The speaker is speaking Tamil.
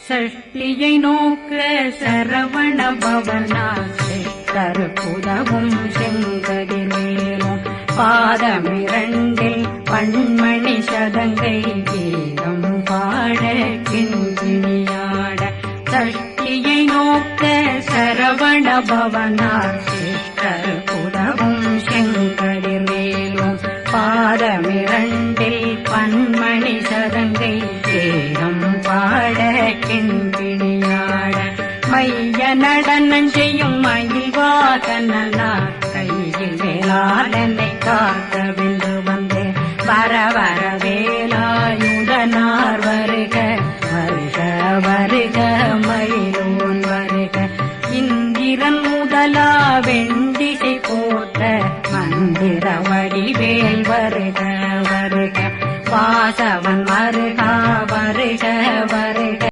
சஷ்டியை நோக்க சரவண பவனா தருப்புதவும் செங்கதிர்வேலும் பாதமிரண்டில் பண்மணி சதங்கை கீதம் பாட கிண்கிணியாட சஷ்டியை நோக்க சரவண பவனார் தருப்புதவும் செங்கதிர்வேலும் பாதமிரண்டில் பண்மணி சதங்கை கீதம் பாட கிண்கிணியாட மைய நடனம் செய்யும் மயில் வாகனார் கையில் வேளாளனை காக்க வென்று வந்து வர வர வேலாயுதனார் வருக வருக வருக மயிலோன் வருக இந்திரன் முதலா வெண்டிசை போட்ட மந்திர வடிவேல் வருக வருக வாசவன் வருக வருக